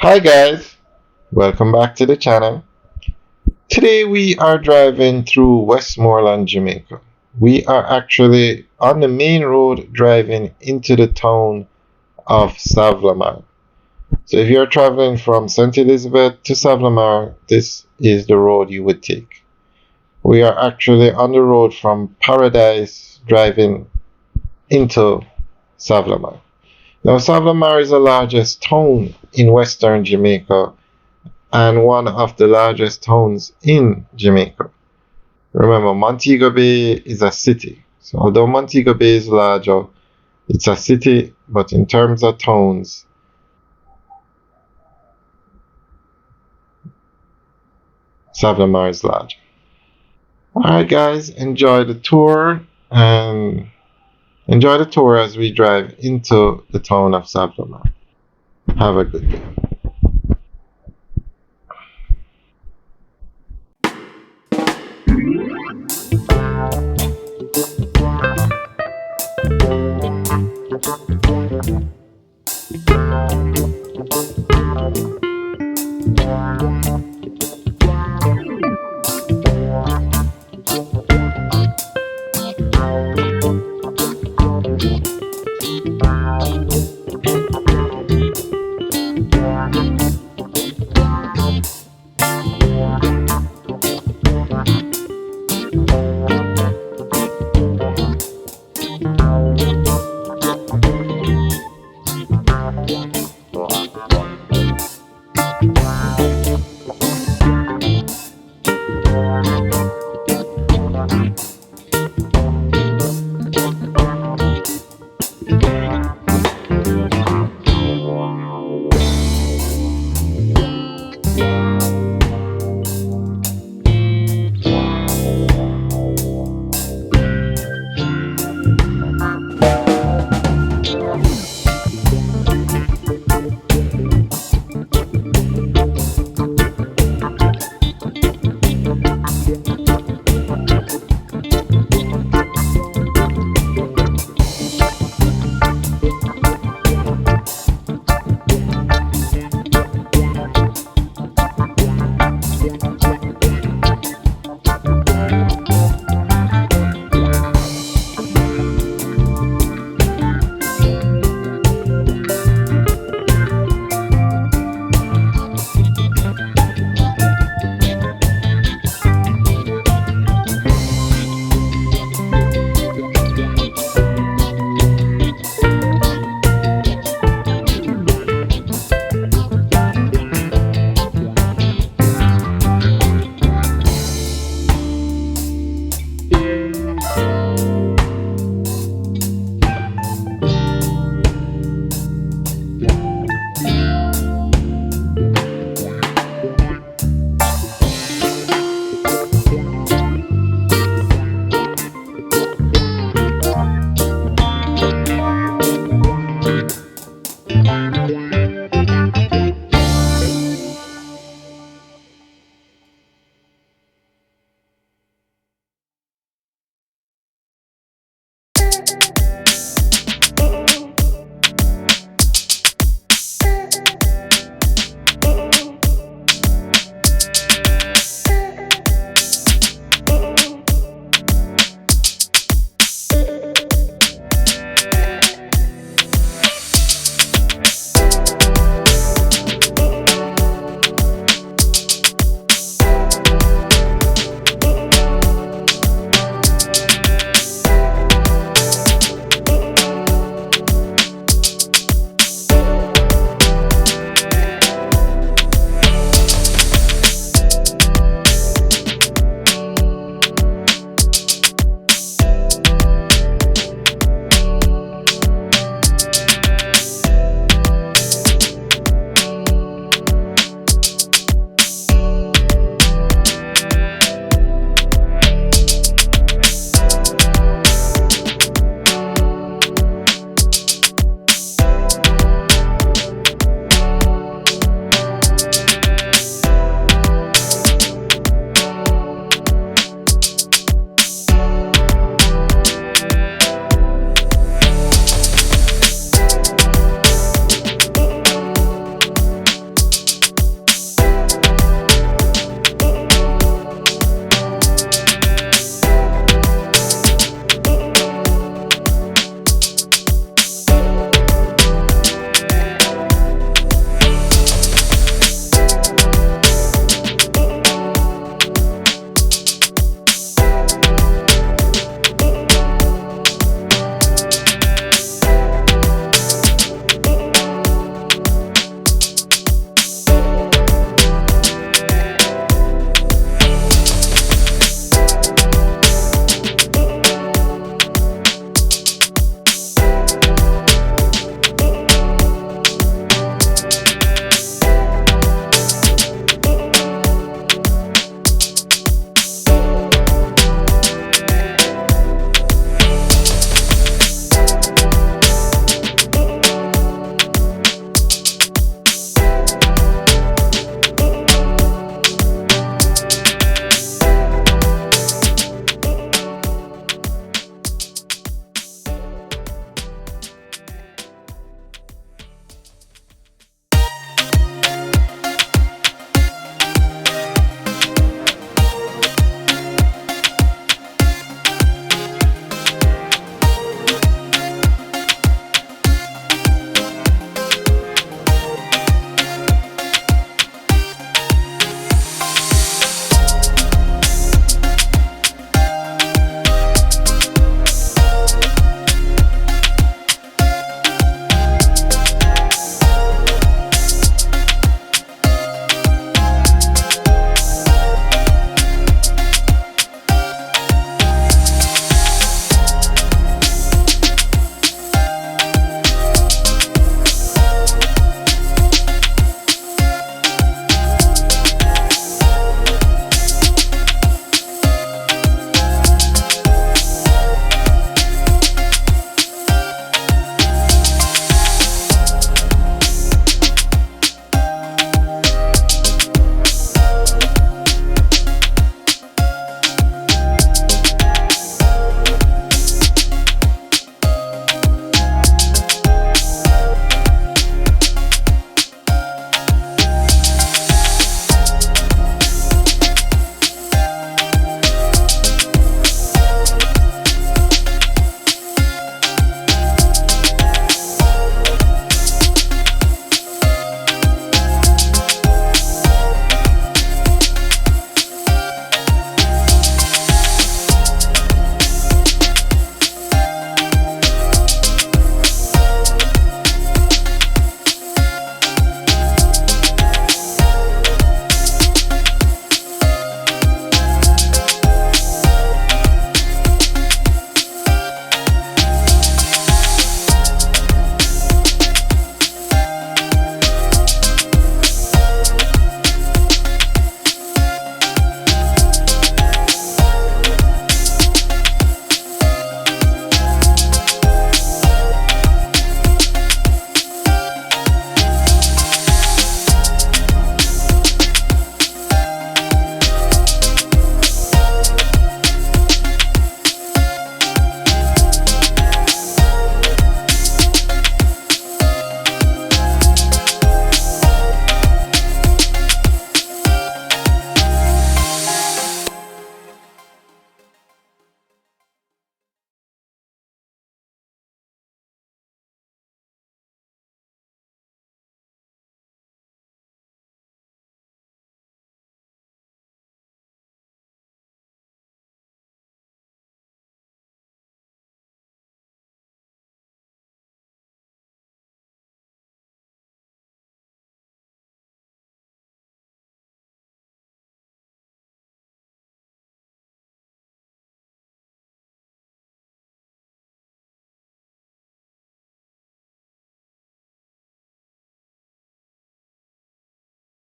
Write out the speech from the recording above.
Hi guys, welcome back to the channel. Today we are driving through Westmoreland, Jamaica. We are actually on the main road driving into the town of Savlamar. So if you're traveling from St. Elizabeth to Savlamar, this is the road you would take. We are actually on the road from Paradise driving into Savlamar. Now Savlamar is the largest town in western Jamaica and one of the largest towns in Jamaica. Remember, Montego Bay is a city. So although Montego Bay is larger, it's a city, but in terms of towns, Savlamar is larger. Alright guys, enjoy the tour as we drive into the town of Savlamar. Have a good day.